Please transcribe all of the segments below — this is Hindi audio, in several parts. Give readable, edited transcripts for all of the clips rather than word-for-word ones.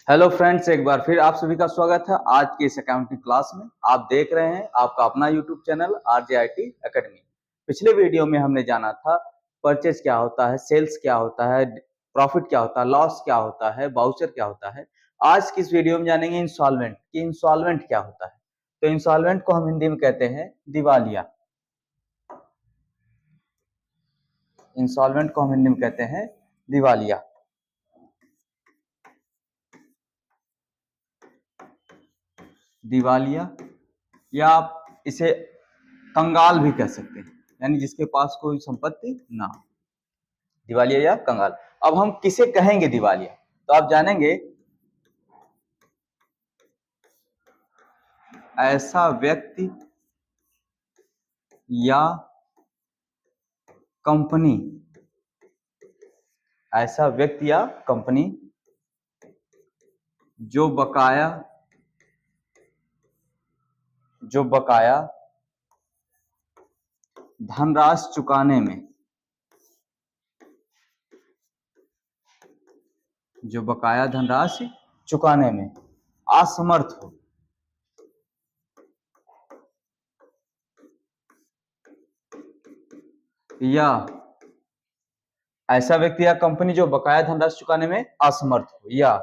हेलो फ्रेंड्स, एक बार फिर आप सभी का स्वागत है आज की इस अकाउंटिंग क्लास में। आप देख रहे हैं आपका अपना यूट्यूब चैनल RJIT एकेडमी। पिछले वीडियो में हमने जाना था परचेज क्या होता है, सेल्स क्या होता है, प्रॉफिट क्या होता है, लॉस क्या होता है, वाउचर क्या होता है। आज की इस वीडियो में जानेंगे इंस्टॉलमेंट कि इंस्टॉलमेंट क्या होता है। तो इंस्टॉलमेंट को हम हिंदी में कहते हैं दिवालिया। इंस्टॉलमेंट को हम हिंदी में कहते हैं दिवालिया। दिवालिया या आप इसे कंगाल भी कह सकते हैं, यानी जिसके पास कोई संपत्ति ना हो। दिवालिया या कंगाल। अब हम किसे कहेंगे दिवालिया, तो आप जानेंगे ऐसा व्यक्ति या कंपनी, ऐसा व्यक्ति या कंपनी जो बकाया धनराशि चुकाने में, जो बकाया धनराशि चुकाने में असमर्थ हो, या ऐसा व्यक्ति या कंपनी जो बकाया धनराशि चुकाने में असमर्थ हो, या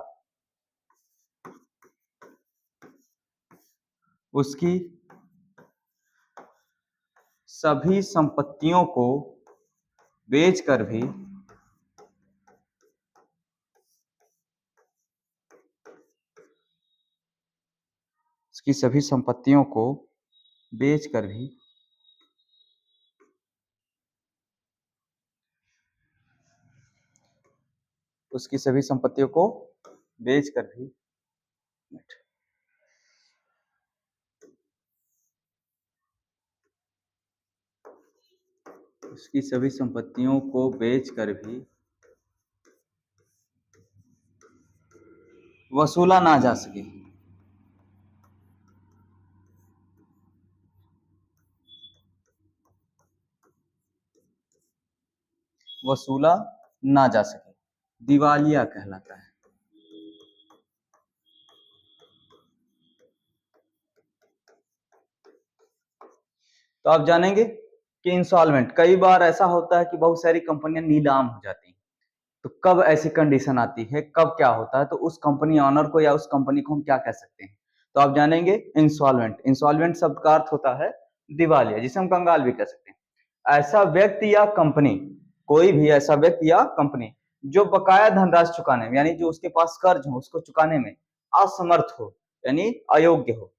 उसकी सभी संपत्तियों को बेचकर भी उसकी सभी संपत्तियों को बेचकर भी उसकी सभी संपत्तियों को बेचकर भी उसकी सभी संपत्तियों को बेचकर भी वसूला ना जा सके, वसूला ना जा सके, दिवालिया कहलाता है। तो आप जानेंगे कि इंसॉल्वेंट, कई बार ऐसा होता है कि बहुत सारी कंपनियां नीलाम हो जाती हैं। तो कब ऐसी कंडीशन आती है, कब क्या होता है, तो उस कंपनी ऑनर को या उस कंपनी को हम क्या कह सकते हैं। तो आप जानेंगे इंसॉल्वेंट। इंसॉल्वेंट शब्द का अर्थ होता है दिवालिया, जिसे हम कंगाल भी कह सकते हैं। ऐसा व्यक्ति या कंपनी, कोई भी ऐसा व्यक्ति या कंपनी जो बकाया धनराशि चुकाने में, यानी जो उसके पास कर्ज हो उसको चुकाने में असमर्थ हो, यानी अयोग्य हो,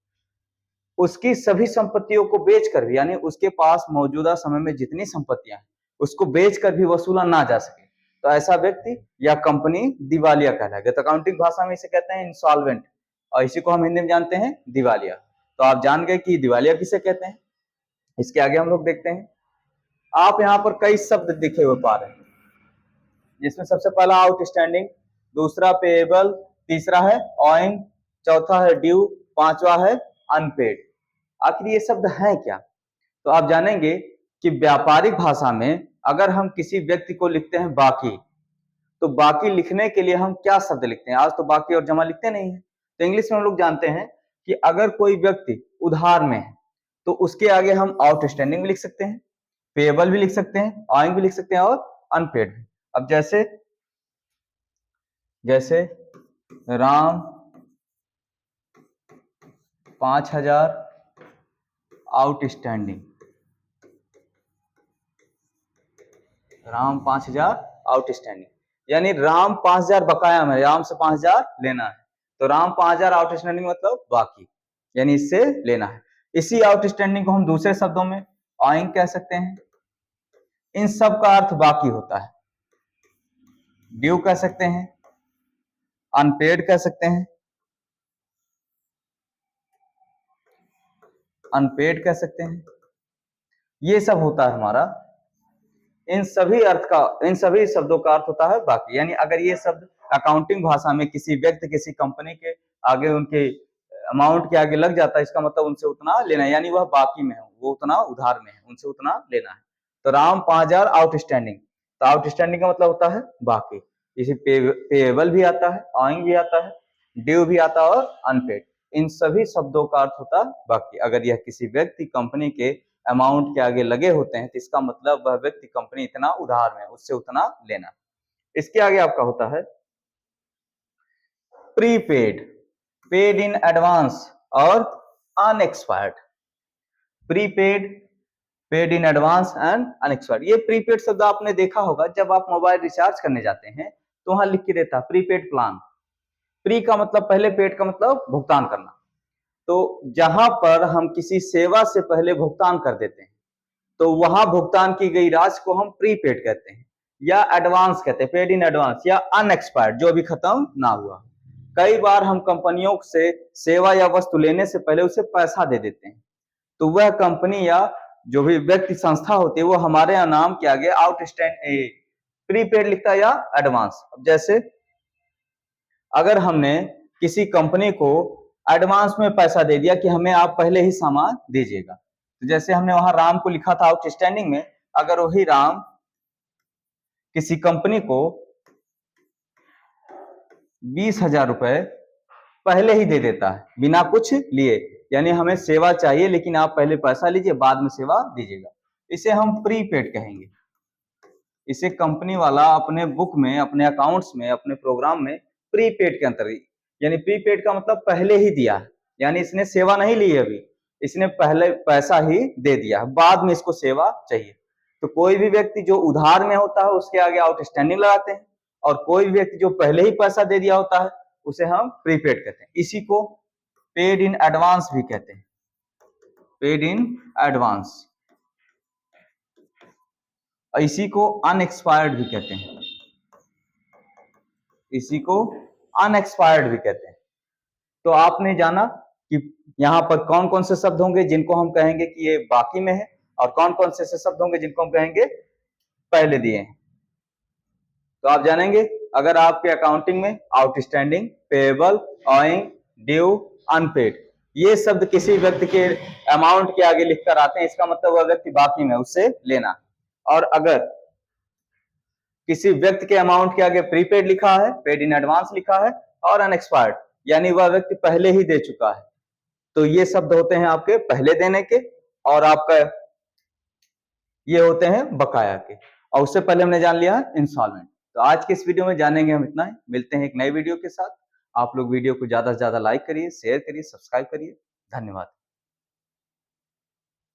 उसकी सभी संपत्तियों को बेचकर भी, यानी उसके पास मौजूदा समय में जितनी संपत्तियां हैं उसको बेचकर भी वसूला ना जा सके, तो ऐसा व्यक्ति या कंपनी दिवालिया कहलाएगा। तो अकाउंटिंग भाषा में इसे कहते हैं इंसॉल्वेंट, और इसी को हम हिंदी में जानते हैं दिवालिया। तो आप जान गए कि दिवालिया किसे कहते हैं। इसके आगे हम लोग देखते हैं। आप यहाँ पर कई शब्द लिखे हुए पा रहे हैं, जिसमें सबसे पहला आउटस्टैंडिंग, दूसरा पेएबल, तीसरा है ऑइंग, चौथा है ड्यू, पांचवा है अनपेड। आखिर ये शब्द हैं क्या, तो आप जानेंगे कि व्यापारिक भाषा में अगर हम किसी व्यक्ति को लिखते हैं बाकी, तो बाकी लिखने के लिए हम क्या शब्द लिखते हैं। आज तो बाकी और जमा लिखते नहीं है, तो इंग्लिश में हम लोग जानते हैं कि अगर कोई व्यक्ति उधार में है तो उसके आगे हम आउटस्टैंडिंग भी लिख सकते हैं, पेएबल भी लिख सकते हैं, ऑइंग भी लिख सकते हैं और अनपेड भी। अब जैसे जैसे राम 5,000 आउटस्टैंडिंग, राम 5,000 आउटस्टैंडिंग, यानी राम 5,000 बकाया में, राम से 5,000 लेना है, तो राम 5,000 आउटस्टैंडिंग मतलब बाकी, यानी इससे लेना है। इसी आउटस्टैंडिंग को हम दूसरे शब्दों में ऑइंग कह सकते हैं। इन सब का अर्थ बाकी होता है। ड्यू कह सकते हैं, अनपेड कह सकते हैं, अनपेड कह सकते हैं, ये सब होता है हमारा। इन सभी शब्दों का अर्थ होता है बाकी, यानी अगर ये शब्द अकाउंटिंग भाषा में किसी व्यक्ति, किसी कंपनी के आगे, उनके अमाउंट के आगे लग जाता है, इसका मतलब उनसे उतना लेना है, यानी वह बाकी में है, वो उतना उधार में है, उनसे उतना लेना है। तो राम 5,000 आउटस्टैंडिंग, तो आउटस्टैंडिंग का मतलब होता है बाकी। इसी पेएबल भी आता है, ऑइंग भी आता है, ड्यू भी आता है और अनपेड। इन सभी शब्दों का अर्थ होता है बाकी। अगर यह किसी व्यक्ति कंपनी के अमाउंट के आगे लगे होते हैं तो इसका मतलब वह व्यक्ति कंपनी इतना उधार में, उससे उतना लेना। इसके आगे आपका होता है प्रीपेड, पेड इन एडवांस और unexpired. Prepaid, paid in advance and unexpired. ये प्रीपेड शब्द आपने देखा होगा जब आप मोबाइल रिचार्ज करने जाते हैं तो वहां लिख के देता है प्रीपेड प्लान। प्री का मतलब पहले, पेड का मतलब भुगतान करना। तो जहां पर हम किसी सेवा से पहले भुगतान कर देते हैं तो वहां भुगतान की गई राशि को हम प्रीपेड कहते हैं या एडवांस कहते हैं, पेड इन एडवांस या अनएक्सपायर्ड, जो अभी खत्म ना हुआ। कई बार हम कंपनियों से सेवा या वस्तु लेने से पहले उसे पैसा दे देते हैं, तो वह कंपनी या जो भी व्यक्ति संस्था होती है वो हमारे यहाँ नाम के आगे आउटस्टैंड प्रीपेड लिखता है या एडवांस। जैसे अगर हमने किसी कंपनी को एडवांस में पैसा दे दिया कि हमें आप पहले ही सामान दीजिएगा, तो जैसे हमने वहां राम को लिखा था आउटस्टैंडिंग में, अगर वही राम किसी कंपनी को 20,000 रुपए पहले ही दे देता है बिना कुछ लिए, यानी हमें सेवा चाहिए लेकिन आप पहले पैसा लीजिए बाद में सेवा दीजिएगा, इसे हम प्रीपेड कहेंगे। इसे कंपनी वाला अपने बुक में, अपने अकाउंट्स में, अपने प्रोग्राम में प्रीपेड के अंतर्गत, यानी प्रीपेड का मतलब पहले ही दिया है, यानी इसने सेवा नहीं ली अभी, इसने पहले पैसा ही दे दिया, बाद में इसको सेवा चाहिए। तो कोई भी व्यक्ति जो उधार में होता है उसके आगे आउटस्टैंडिंग लगाते हैं, और कोई भी व्यक्ति जो पहले ही पैसा दे दिया होता है उसे हम प्रीपेड कहते हैं। इसी को पेड इन एडवांस भी कहते हैं, पेड इन एडवांस। इसी को अनएक्सपायर्ड भी कहते हैं, इसी को अनएक्सपायर्ड भी कहते हैं। तो आपने जाना कि यहाँ पर कौन कौन से शब्द होंगे जिनको हम कहेंगे कि ये बाकी में है, और कौन कौन से शब्द होंगे जिनको हम कहेंगे पहले दिए हैं। तो आप जानेंगे अगर आपके अकाउंटिंग में outstanding, payable, owing, due, unpaid, ये शब्द किसी व्यक्ति के अमाउंट के आगे लिखकर आते हैं, इसका मतलब वह व्यक्ति बाकी में, उससे लेना। और अगर किसी व्यक्ति के अमाउंट के आगे प्रीपेड लिखा है, पेड इन एडवांस लिखा है और अनएक्सपायर्ड, यानी वह व्यक्ति पहले ही दे चुका है, तो ये शब्द होते हैं आपके पहले देने के, और आपका ये होते हैं बकाया के। और उससे पहले हमने जान लिया इंस्टॉलमेंट। तो आज के इस वीडियो में जानेंगे हम इतना ही। मिलते हैं एक नए वीडियो के साथ। आप लोग वीडियो को ज्यादा से ज्यादा लाइक करिए, शेयर करिए, सब्सक्राइब करिए। धन्यवाद।